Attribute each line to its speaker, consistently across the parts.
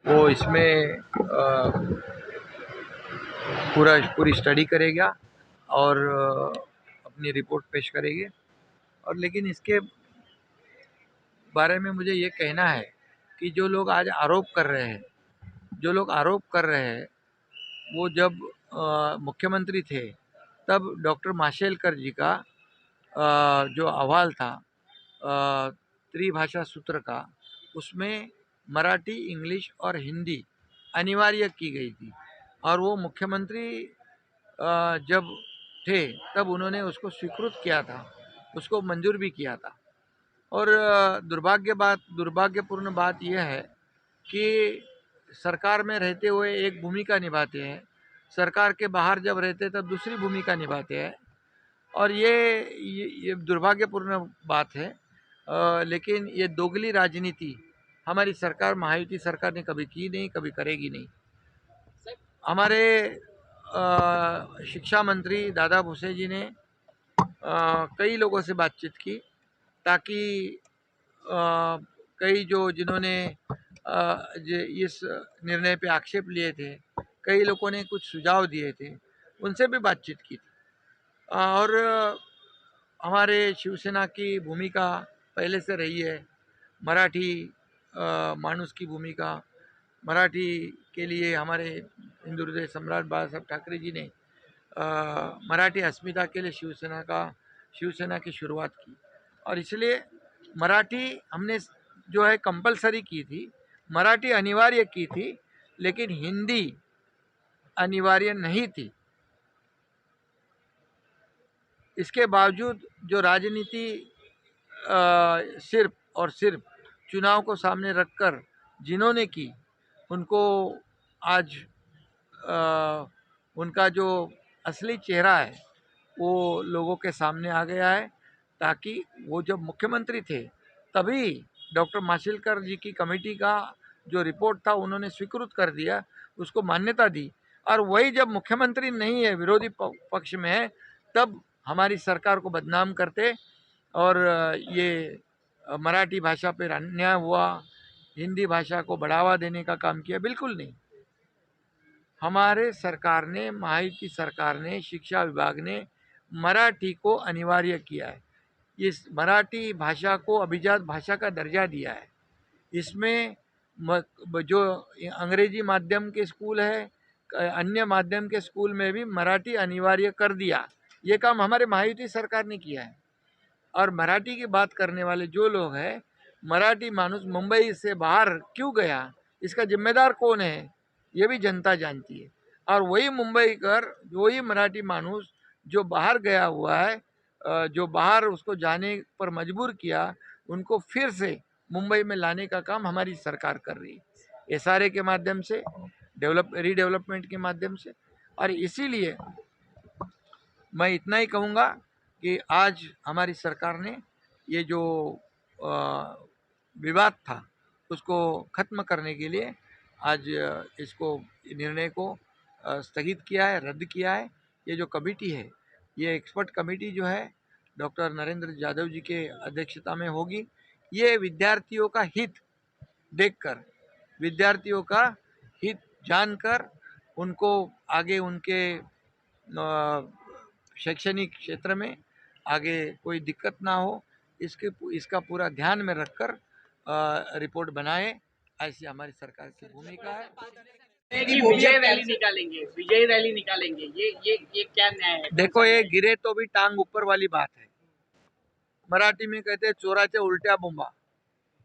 Speaker 1: वो इसमें पूरी स्टडी करेगा और अपनी रिपोर्ट पेश करेगी। और लेकिन इसके बारे में मुझे ये कहना है कि जो लोग आज आरोप कर रहे हैं, वो जब मुख्यमंत्री थे तब डॉक्टर माशेलकर जी का जो अहवाल था त्रिभाषा सूत्र का, उसमें मराठी, इंग्लिश और हिंदी अनिवार्य की गई थी। और वो मुख्यमंत्री जब थे तब उन्होंने उसको स्वीकृत किया था, उसको मंजूर भी किया था। और दुर्भाग्यपूर्ण बात यह है कि सरकार में रहते हुए एक भूमिका निभाते हैं, सरकार के बाहर जब रहते तब दूसरी भूमिका निभाते हैं। और ये दुर्भाग्यपूर्ण बात है। लेकिन ये दोगली राजनीति हमारी सरकार, महायुति सरकार ने कभी की नहीं, कभी करेगी नहीं। हमारे शिक्षा मंत्री दादा भुसे जी ने कई लोगों से बातचीत की, ताकि कई जिन्होंने इस निर्णय पे आक्षेप लिए थे, कई लोगों ने कुछ सुझाव दिए थे, उनसे भी बातचीत की थी। और हमारे शिवसेना की भूमिका पहले से रही है, मराठी मानुस की भूमिका, मराठी के लिए हमारे हिंदू हृदय सम्राट बाला साहब ठाकरे जी ने मराठी अस्मिता के लिए शिवसेना की शुरुआत की। और इसलिए मराठी हमने जो है कंपलसरी की थी, मराठी अनिवार्य की थी, लेकिन हिंदी अनिवार्य नहीं थी। इसके बावजूद जो राजनीति सिर्फ और सिर्फ चुनाव को सामने रखकर जिन्होंने की, उनको आज उनका जो असली चेहरा है वो लोगों के सामने आ गया है। ताकि वो जब मुख्यमंत्री थे तभी डॉक्टर माशेलकर जी की कमेटी का जो रिपोर्ट था उन्होंने स्वीकृत कर दिया, उसको मान्यता दी। और वही जब मुख्यमंत्री नहीं है, विरोधी पक्ष में है, तब हमारी सरकार को बदनाम करते और ये मराठी भाषा पर अन्याय हुआ, हिंदी भाषा को बढ़ावा देने का काम किया। बिल्कुल नहीं। हमारे सरकार ने, महायुति सरकार ने, शिक्षा विभाग ने मराठी को अनिवार्य किया है। इस मराठी भाषा को अभिजात भाषा का दर्जा दिया है। इसमें जो अंग्रेजी माध्यम के स्कूल है, अन्य माध्यम के स्कूल में भी मराठी अनिवार्य कर दिया। ये काम हमारे महायुति सरकार ने किया है। और मराठी की बात करने वाले जो लोग हैं, मराठी मानुस मुंबई से बाहर क्यों गया, इसका जिम्मेदार कौन है, ये भी जनता जानती है। और वही मराठी मानुस जो बाहर गया हुआ है, जो बाहर उसको जाने पर मजबूर किया, उनको फिर से मुंबई में लाने का काम हमारी सरकार कर रही है, SRA के माध्यम से, रीडेवलपमेंट के माध्यम से। और इसीलिए मैं इतना ही कहूँगा कि आज हमारी सरकार ने ये जो विवाद था उसको ख़त्म करने के लिए आज इसको निर्णय को स्थगित किया है, रद्द किया है। ये जो कमेटी है, ये एक्सपर्ट कमेटी जो है डॉक्टर नरेंद्र यादव जी के अध्यक्षता में होगी। ये विद्यार्थियों का हित देखकर, विद्यार्थियों का हित जानकर, उनको आगे उनके शैक्षणिक क्षेत्र में आगे कोई दिक्कत ना हो, इसका पूरा ध्यान में रखकर रिपोर्ट बनाए, ऐसी हमारी सरकार की भूमिका है।
Speaker 2: विजय रैली निकालेंगे, ये क्या न्याय है?
Speaker 1: देखो, ये गिरे तो भी टांग ऊपर वाली बात है। मराठी में कहते हैं चोराचे उल्टा बोंबा,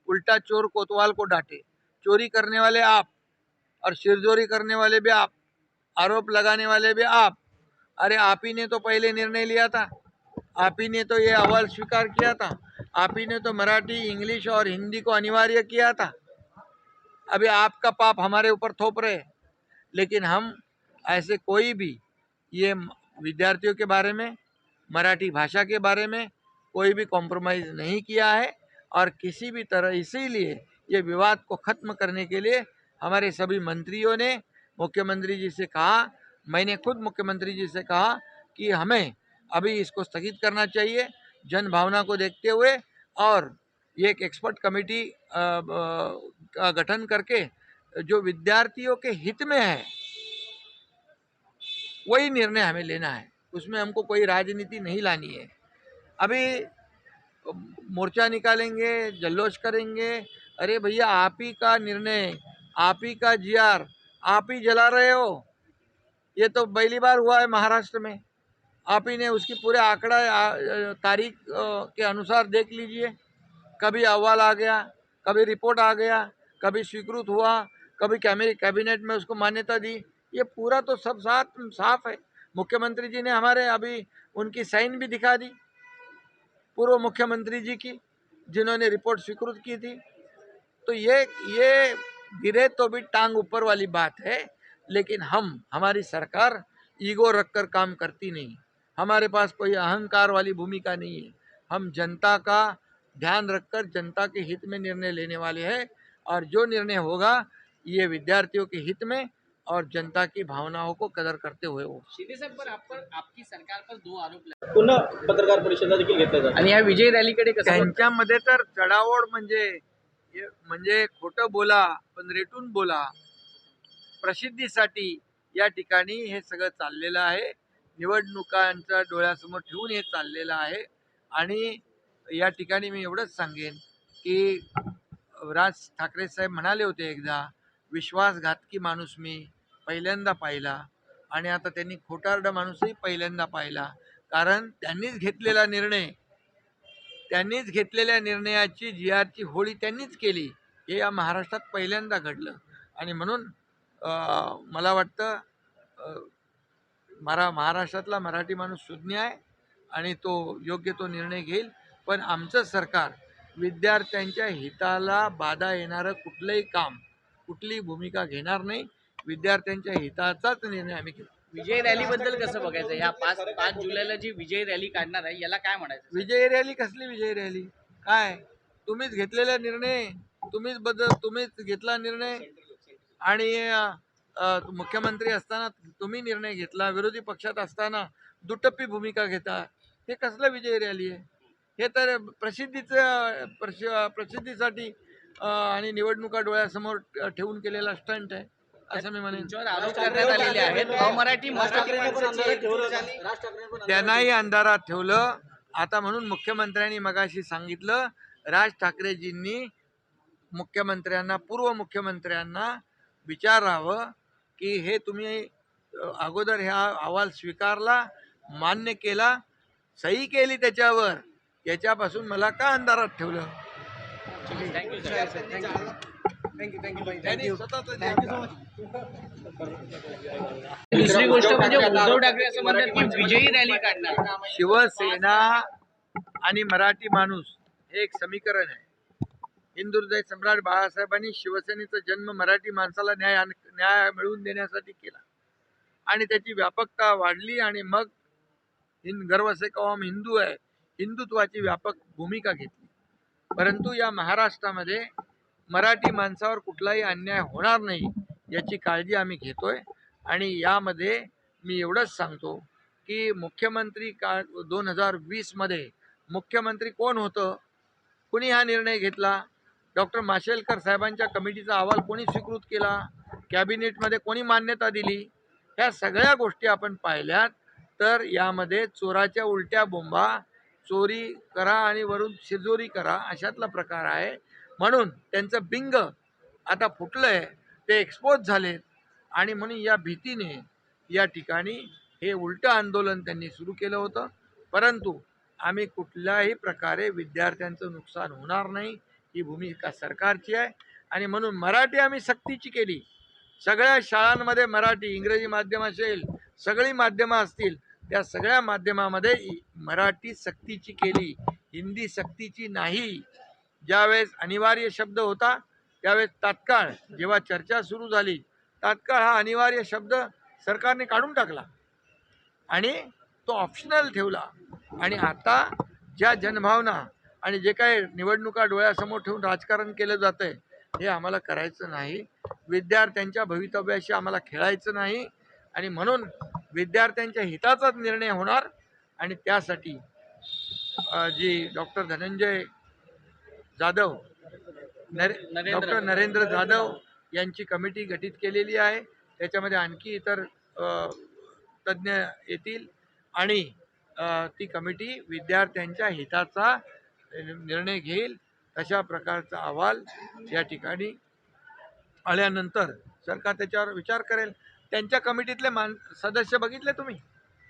Speaker 1: उल्टा चोर कोतवाल को डांटे। चोरी करने वाले आप और सिरजोरी करने वाले भी आप, आरोप लगाने वाले भी आप। अरे आप ही ने तो पहले निर्णय लिया था, आप ही ने तो ये अहवाल स्वीकार किया था, आप ही ने तो मराठी, इंग्लिश और हिंदी को अनिवार्य किया था। अभी आपका पाप हमारे ऊपर थोप रहे। लेकिन हम ऐसे कोई भी ये विद्यार्थियों के बारे में, मराठी भाषा के बारे में कोई भी कॉम्प्रोमाइज़ नहीं किया है। और किसी भी तरह, इसीलिए ये विवाद को ख़त्म करने के लिए हमारे सभी मंत्रियों ने मुख्यमंत्री जी से कहा, मैंने खुद मुख्यमंत्री जी से कहा कि हमें अभी इसको स्थगित करना चाहिए जन भावना को देखते हुए, और ये एक एक्सपर्ट कमेटी का गठन करके जो विद्यार्थियों के हित में है वही निर्णय हमें लेना है, उसमें हमको कोई राजनीति नहीं लानी है। अभी मोर्चा निकालेंगे, जल्लोश करेंगे, अरे भैया आप ही का निर्णय, आप ही का जीआर आप ही जला रहे हो। ये तो पहली बार हुआ है महाराष्ट्र में। आप ही ने उसकी पूरे आंकड़ा तारीख के अनुसार देख लीजिए, कभी अहवाल आ गया, कभी रिपोर्ट आ गया, कभी स्वीकृत हुआ, कभी कैबिनेट में उसको मान्यता दी। ये पूरा तो सब साफ है। मुख्यमंत्री जी ने हमारे अभी उनकी साइन भी दिखा दी, पूर्व मुख्यमंत्री जी की, जिन्होंने रिपोर्ट स्वीकृत की थी। तो ये गिरे तो भी टांग ऊपर वाली बात है, लेकिन हमारी सरकार ईगो रखकर काम करती नहीं। हमारे पास कोई अहंकार वाली भूमिका नहीं है। हम जनता का ध्यान रखकर जनता के हित में निर्णय लेने वाले हैं, और जो निर्णय होगा ये विद्यार्थियों के हित में और जनता की भावनाओं को कदर करते हुए हो।
Speaker 2: शिंदे साहेब, पण आपकी सरकार पर 2 आरोप लागले.
Speaker 3: पुन्हा पत्रकार परिषदा देखील घेतल्या जातात.
Speaker 2: आणि या विजय रॅलीकडे कसं बघता?
Speaker 1: त्यांच्यामध्ये तर चढाओढ म्हणजे खोटं बोला पण रेटून बोला, प्रसिद्धीसाठी या ठिकाणी हे सगळं चाललेलं आहे। निवडणुकांच्या डोळ्यासमोर ठेवून हे चाललेलं आहे। आणि या ठिकाणी मी एवढंच सांगेन की राज ठाकरे साहेब म्हणाले होते एकदा, विश्वासघातकी माणूस मी पहिल्यांदा पाहिला, आणि आता त्यांनी खोटारडा माणूसही पहिल्यांदा पाहिला। कारण त्यांनीच घेतलेल्या निर्णयाची जीआरची होळी त्यांनीच केली, हे या महाराष्ट्रात पहिल्यांदा घडलं। आणि म्हणून मला वाटतं महाराष्ट्रातला मराठी माणूस सुज्ञ आहे आणि तो योग्य तो निर्णय घेईल। पण आमचं सरकार विद्यार्थ्यांच्या हिताला बाधा येणारं कुठलंही काम, कुठलीही भूमिका घेणार नाही। विद्यार्थ्यांच्या हिताचाच निर्णय आम्ही घेऊ।
Speaker 2: विजय रॅली बद्दल कसं बघायचं? ह्या 5 जुलैला जी विजय रॅली काढणार आहे याला काय म्हणायचं?
Speaker 1: विजय रॅली कसली विजय रॅली? काय तुम्हीच घेतलेला निर्णय, तुम्हीच घेतला निर्णय, आणि मुख्यमंत्री असताना तुम्ही निर्णय घेतला, विरोधी पक्षात असताना दुटप्पी भूमिका घेता, हे कसलं विजय रॅली आहे? हे तर प्रसिद्धीसाठी आणि निवडणुका डोळ्यासमोर ठेवून केलेला स्टंट आहे असं मी म्हणेन।
Speaker 2: तुमच्यावर आरोप करण्यात आलेले आहेत अमराठी
Speaker 1: त्यांनाही अंधारात ठेवलं। आता म्हणून मुख्यमंत्र्यांनी मगाशी सांगितलं, राज ठाकरेजींनी मुख्यमंत्र्यांना, पूर्व मुख्यमंत्र्यांना विचारावं की हे तुम्ही अगोदर ह्या अहवाल स्वीकारला, मान्य केला, सही केली त्याच्यावर, याच्यापासून मला का अंधारात ठेवलं?
Speaker 2: दुसरी गोष्ट म्हणजे उद्धव ठाकरे असं म्हणतात की विजयी रॅली काढणार।
Speaker 1: शिवसेना आणि मराठी माणूस हे एक समीकरण आहे। हिंदुहृदय सम्राट बाळासाहेबांनी शिवसेनेचा जन्म मराठी माणसाला न्याय मिळवून देण्यासाठी केला, आणि त्याची व्यापकता वाढली, आणि मग गर्व से कौम हिंदू आहे, हिंदुत्वाची व्यापक भूमिका घेतली। परंतु या महाराष्ट्रामध्ये मराठी माणसावर कुठलाही अन्याय होणार नाही याची काळजी आम्ही घेतोय। आणि यामध्ये मी एवढंच सांगतो की मुख्यमंत्री 2020 मध्ये मुख्यमंत्री कोण होतं, कुणी हा निर्णय घेतला, डॉक्टर माशेलकर साहेबांच्या कमिटीचा अहवाल कोणी स्वीकृत केला, कॅबिनेटमध्ये कोणी मान्यता दिली, ह्या सगळ्या गोष्टी आपण पाहिल्यात तर यामध्ये चोराच्या उलट्या बोंबा, चोरी करा आणि वरून शिजोरी करा अशातला प्रकार आहे। म्हणून त्यांचं बिंग आता फुटलंय, ते एक्सपोज झालेत, आणि म्हणून या भीतीने या ठिकाणी हे उलटं आंदोलन त्यांनी सुरू केलं होतं। परंतु आम्ही कुठल्याही प्रकारे विद्यार्थ्यांचं नुकसान होणार नाही ही भूमिका सरकारची आहे। आणि म्हणून मराठी आम्ही सक्तीची केली, सगळ्या शाळांमध्ये मराठी, इंग्रजी माध्यम असेल, सगळी माध्यमं असतील, त्या सगळ्या माध्यमामध्ये मराठी सक्तीची केली, हिंदी सक्तीची नाही। ज्यावेळेस अनिवार्य शब्द होता त्यावेळेस तात्काळ जेव्हा चर्चा सुरू झाली, तात्काळ हा अनिवार्य शब्द सरकारने काढून टाकला आणि तो ऑप्शनल ठेवला। आणि आता ज्या जनभावना आणि जे काही निवडणुका डोळ्यासमोर ठेवून राजकारण केलं जातंय हे आम्हाला करायचं नाही। विद्यार्थ्यांच्या भवितव्याशी आम्हाला खेळायचं नाही, आणि म्हणून विद्यार्थ्यांच्या हिताचाच निर्णय होणार। आणि त्यासाठी जी डॉक्टर धनंजय जाधव, डॉक्टर नरेंद्र जाधव यांची कमिटी गठीत केलेली आहे. त्याच्यामध्ये आणखी इतर तज्ज्ञ येतील आणि ती कमिटी विद्यार्थ्यांच्या हिताचा निर्णय घेईल. तशा प्रकारचा अहवाल या ठिकाणी आल्यानंतर सरकार त्याच्यावर विचार करेल. त्यांच्या कमिटीतले सदस्य बघितले तुम्ही,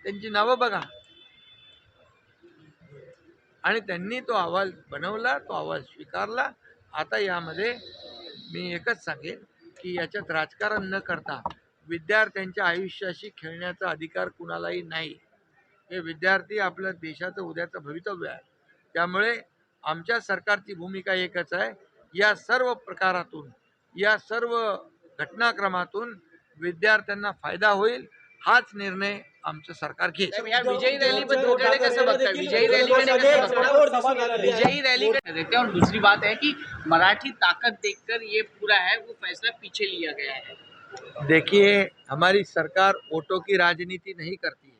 Speaker 1: त्यांची नावं बघा. आणि त्यांनी तो अहवाल बनवला, तो अहवाल स्वीकारला. आता यामध्ये मी एकच सांगेन की याच्यात राजकारण न करता विद्यार्थ्यांच्या आयुष्याशी खेळण्याचा अधिकार कुणालाही नाही. हे विद्यार्थी आपल्या देशाचं उद्याचं भवितव्य आहे. त्यामुळे आमच्या सरकारची भूमिका एकच आहे, या सर्व प्रकारातून, या सर्व घटनाक्रमातून विद्यार्थ्यांना फायदा होईल हाच निर्णय आमचं सरकार घेईल.
Speaker 2: या विजयी रैली बद्दल कैसे बघताय? विजयी रैलीकडे कैसे बघताय? विजयी रैलीकडे देखते हैं। और दूसरी बात है कि मराठी ताकत देखकर ये पूरा है वो फैसला पीछे लिया गया है।
Speaker 1: देखिए, हमारी सरकार वोटों की राजनीति नहीं करती है।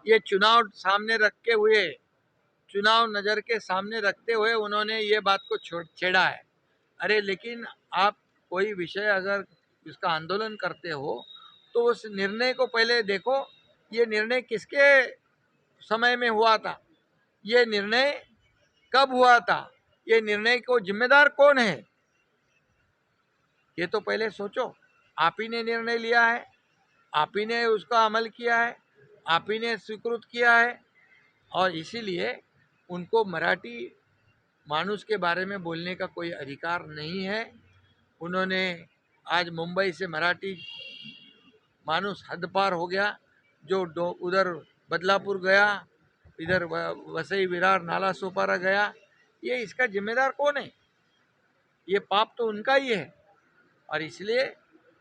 Speaker 1: ये चुनाव सामने रखे हुए, चुनाव नज़र के सामने रखते हुए उन्होंने ये बात को छेड़ा है। अरे लेकिन आप कोई विषय अगर इसका आंदोलन करते हो तो उस निर्णय को पहले देखो, ये निर्णय किसके समय में हुआ था, ये निर्णय कब हुआ था, ये निर्णय को जिम्मेदार कौन है, ये तो पहले सोचो। आप ही ने निर्णय लिया है, आप ही ने उसका अमल किया है, आप ही ने स्वीकृत किया है, और इसीलिए उनको मराठी मानुस के बारे में बोलने का कोई अधिकार नहीं है। उन्होंने आज मुंबई से मराठी मानुस हद पार हो गया, जो उधर बदलापुर गया, इधर वसई विरार नाला सोपारा गया, ये इसका जिम्मेदार कौन है? ये पाप तो उनका ही है। और इसलिए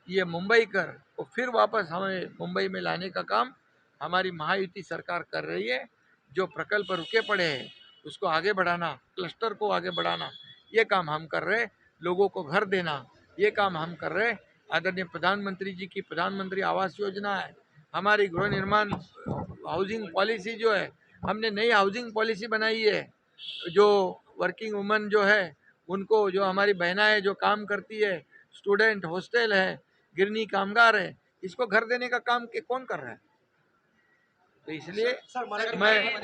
Speaker 1: ये मुंबई को फिर वापस हमें मुंबई में लाने का काम हमारी महायुति सरकार कर रही है। जो प्रकल्प रुके पड़े हैं उसको आगे बढ़ाना, क्लस्टर को आगे बढ़ाना, ये काम हम कर रहे। लोगों को घर देना, ये काम हम कर रहे। आदरणीय प्रधानमंत्री जी की प्रधानमंत्री आवास योजना है, हमारी गृह निर्माण हाउसिंग पॉलिसी जो है, हमने नई हाउसिंग पॉलिसी बनाई है। जो वर्किंग वुमन जो है उनको, जो हमारी बहना है जो काम करती है, स्टूडेंट हॉस्टल है, गिरनी कामगार है, इसको घर देने का काम कौन कर रहा है? तो इसलिए मैं